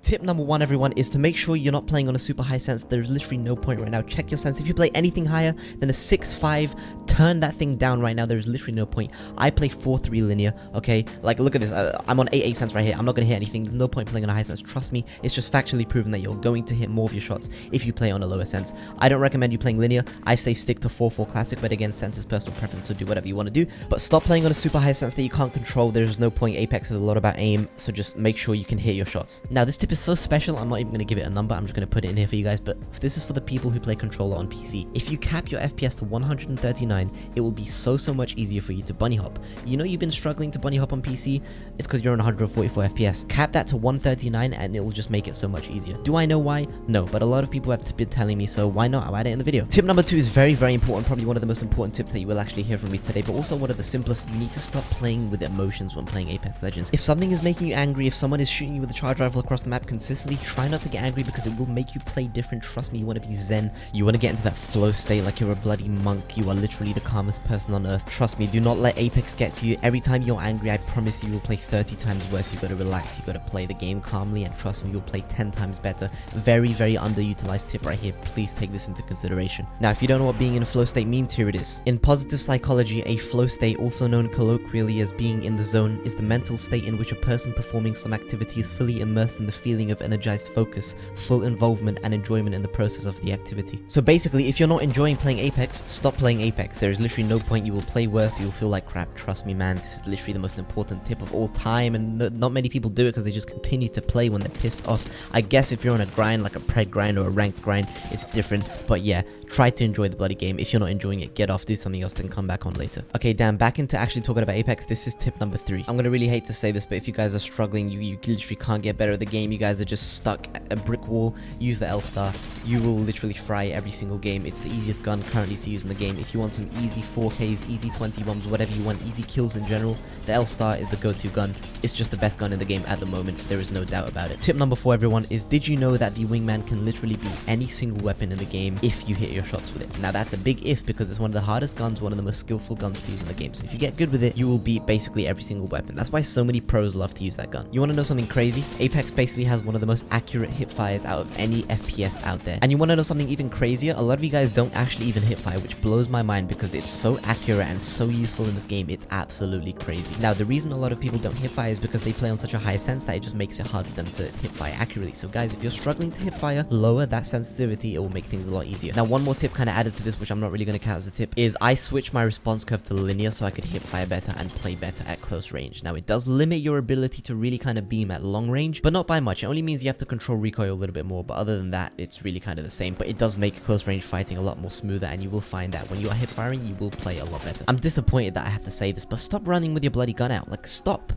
Tip number 1, everyone, is to make sure you're not playing on a super high sense. There's literally no point right now. Check your sense. If you play anything higher than a 6-5, turn that thing down right now. There's literally no point. I play 4-3 linear, okay? Like, look at this. I'm on 8-8 sense right here. I'm not going to hit anything. There's no point playing on a high sense. Trust me, it's just factually proven that you're going to hit more of your shots if you play on a lower sense. I don't recommend you playing linear. I say stick to 4-4 classic, but again, sense is personal preference, so do whatever you want to do. But stop playing on a super high sense that you can't control. There's no point. Apex is a lot about aim, so just make sure you can hit your shots. Now, this tip is so special, I'm not even going to give it a number. I'm just going to put it in here for you guys, but this is for the people who play controller on PC. If you cap your FPS to 139, it will be so much easier for you to bunny hop. You know you've been struggling to bunny hop on PC? It's because you're on 144 FPS. Cap that to 139 and it will just make it so much easier. Do I know why? No, but a lot of people have been telling me, so why not? I'll add it in the video. Tip number 2 is very important, probably one of the most important tips that you will actually hear from me today, but also one of the simplest. You need to stop playing with emotions when playing Apex Legends. If something is making you angry, if someone is shooting you with a charge rifle across the map consistently, try not to get angry because it will make you play different. Trust me, you want to be zen. You want to get into that flow state like you're a bloody monk. You are literally the calmest person on earth. Trust me, do not let Apex get to you. Every time you're angry, I promise you will play 30 times worse. You got to relax. You got to play the game calmly, and trust me, you'll play 10 times better. Very underutilized tip right here. Please take this into consideration. Now, if you don't know what being in a flow state means, here it is. In positive psychology, a flow state, also known colloquially as being in the zone, is the mental state in which a person performing some activity is fully immersed in the feeling of energized focus, full involvement, and enjoyment in the process of the activity. So basically, if you're not enjoying playing Apex, stop playing Apex. There is literally no point. You will play worse. You'll feel like crap. Trust me, man. This is literally the most important tip of all time, and not many people do it because they just continue to play when they're pissed off. I guess if you're on a grind, like a pred grind or a ranked grind, it's different. But yeah, try to enjoy the bloody game. If you're not enjoying it, get off, do something else, then come back on later. Okay, damn, back into actually talking about Apex. This is tip number 3. I'm gonna really hate to say this, but if you guys are struggling, you literally can't get better at the game, you guys are just stuck at a brick wall, use the L-Star. You will literally fry every single game. It's the easiest gun currently to use in the game. If you want some easy 4Ks, easy 20 bombs, whatever you want, easy kills in general, the L-Star is the go-to gun. It's just the best gun in the game at the moment. There is no doubt about it. Tip number 4, everyone, is did you know that the Wingman can literally be any single weapon in the game if you hit your shots with it? Now, that's a big if because it's one of the hardest guns, one of the most skillful guns to use in the game. So if you get good with it, you will beat basically every single weapon. That's why so many pros love to use that gun. You want to know something crazy? Apex basically has one of the most accurate hip fires out of any FPS out there. And you want to know something even crazier? A lot of you guys don't actually even hip fire, which blows my mind because it's so accurate and so useful in this game. It's absolutely crazy. Now, the reason a lot of people don't hip fire is because they play on such a high sense that it just makes it hard for them to hip fire accurately. So guys, if you're struggling to hip fire, lower that sensitivity. It will make things a lot easier. Now, one more tip kind of added to this, which I'm not really going to count as a tip, is I switched my response curve to linear so I could hip fire better and play better at close range. Now, it does limit your ability to really kind of beam at long range, but not by much. It only means you have to control recoil a little bit more, but other than that, it's really kind of the same. But it does make close range fighting a lot more smoother, and you will find that when you are hip firing, you will play a lot better. I'm disappointed that I have to say this, but stop running with your bloody gun out. Like, stop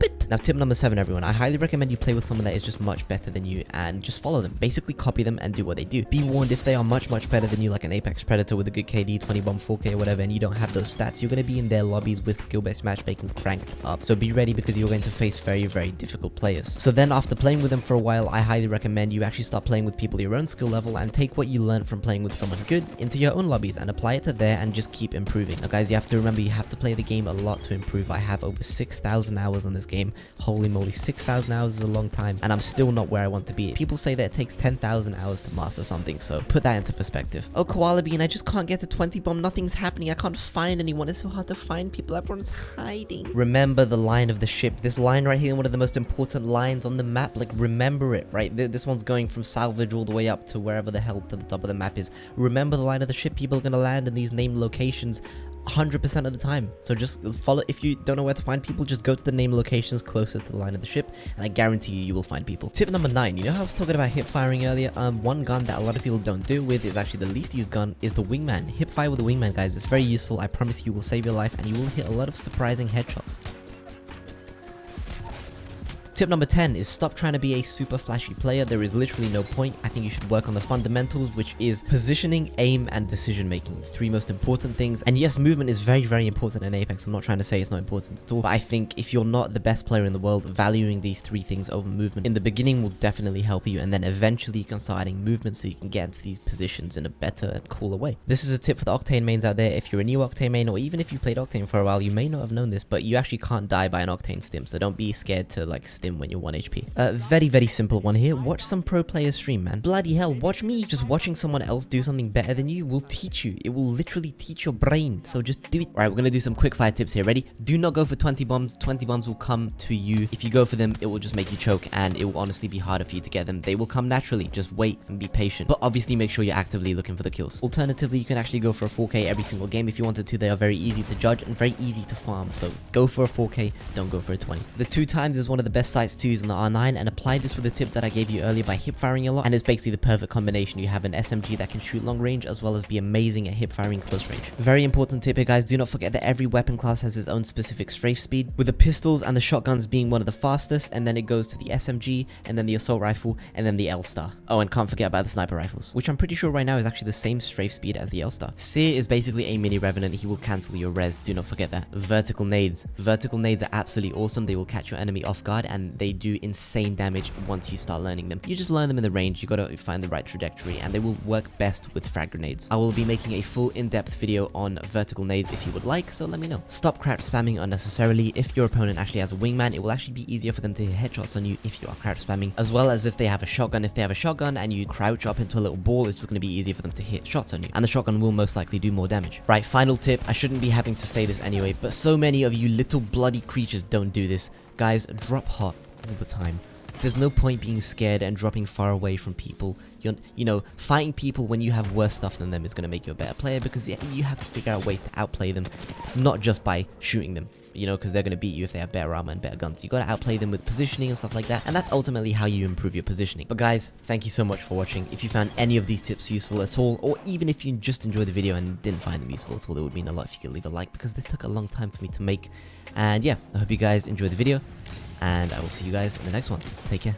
it. Now, tip number 7, everyone, I highly recommend you play with someone that is just much better than you and just follow them. Basically copy them and do what they do. Be warned, if they are much better than you, like an Apex Predator with a good KD, 20 bomb, 4K or whatever, and you don't have those stats, you're going to be in their lobbies with skill-based matchmaking cranked up. So be ready because you're going to face very difficult players. So then after playing with them for a while, I highly recommend you actually start playing with people your own skill level and take what you learned from playing with someone good into your own lobbies and apply it to there and just keep improving. Now guys, you have to remember you have to play the game a lot to improve. I have over 6,000 hours on this game. Holy moly, 6,000 hours is a long time and I'm still not where I want to be. People say that it takes 10,000 hours to master something, so put that into perspective. Oh, Koala Bean, I just can't get to 20 bomb. Nothing's happening. I can't find anyone. It's so hard to find people. Everyone's hiding. Remember the line of the ship. This line right here, one of the most important lines on the map. Like, remember it, right? This one's going from salvage all the way up to wherever the hell to the top of the map is. Remember the line of the ship. People are going to land in these named locations 100% of the time. So just follow. If you don't know where to find people, just go to the named locations closest to the line of the ship, and I guarantee you will find people. Tip number 9. You know how I was talking about hip firing earlier? One gun that a lot of people don't do with is actually the least used gun is the Wingman. Hip fire with the Wingman, guys. It's very useful. I promise you will save your life and you will hit a lot of surprising headshots. Tip number 10 is stop trying to be a super flashy player. There is literally no point. I think you should work on the fundamentals, which is positioning, aim, and decision making. 3 most important things. And yes, movement is very important in Apex. I'm not trying to say it's not important at all, but I think if you're not the best player in the world, valuing these 3 things over movement in the beginning will definitely help you, and then eventually you can start adding movement so you can get into these positions in a better and cooler way. This is a tip for the Octane mains out there. If you're a new Octane main, or even if you played Octane for a while, you may not have known this, but you actually can't die by an Octane stim, so don't be scared to like stim stim when you're 1 HP. Very simple one here. Watch some pro players stream, man. Bloody hell, watch me. Just watching someone else do something better than you will teach you. It will literally teach your brain. So just do it. All right, we're gonna do some quick fire tips here. Ready? Do not go for 20 bombs. 20 bombs will come to you. If you go for them, it will just make you choke, and it will honestly be harder for you to get them. They will come naturally. Just wait and be patient. But obviously make sure you're actively looking for the kills. Alternatively, you can actually go for a 4K every single game if you wanted to. They are very easy to judge and very easy to farm. So go for a 4K, don't go for a 20. The 2x is one of the best sights to use in the R9, and apply this with a tip that I gave you earlier by hip firing a lot, and it's basically the perfect combination. You have an SMG that can shoot long range as well as be amazing at hip firing close range. Very important tip here, guys. Do not forget that every weapon class has its own specific strafe speed, with the pistols and the shotguns being one of the fastest, and then it goes to the SMG, and then the assault rifle, and then the L-Star. Oh, and can't forget about the sniper rifles, which I'm pretty sure right now is actually the same strafe speed as the L-Star. Seer is basically a mini revenant. He will cancel your res. Do not forget that. Vertical nades. Vertical nades are absolutely awesome. They will catch your enemy off guard, and they do insane damage once you start learning them. You just learn them in the range. You gotta find the right trajectory, and they will work best with frag grenades. I will be making a full in-depth video on vertical nades if you would like, so let me know. Stop crouch spamming unnecessarily. If your opponent actually has a wingman, it will actually be easier for them to hit headshots on you if you are crouch spamming, as well as if they have a shotgun. If they have a shotgun and you crouch up into a little ball, it's just going to be easier for them to hit shots on you, and the shotgun will most likely do more damage. Right, final tip. I shouldn't be having to say this anyway, but so many of you little bloody creatures don't do this. Guys, drop hot all the time. There's no point being scared and dropping far away from people. You know, fighting people when you have worse stuff than them is going to make you a better player, because you have to figure out ways to outplay them, not just by shooting them, you know, because they're going to beat you if they have better armor and better guns. You got to outplay them with positioning and stuff like that, and that's ultimately how you improve your positioning. But guys, thank you so much for watching. If you found any of these tips useful at all, or even if you just enjoyed the video and didn't find them useful at all, it would mean a lot if you could leave a like, because this took a long time for me to make. And yeah, I hope you guys enjoyed the video, and I will see you guys in the next one. Take care.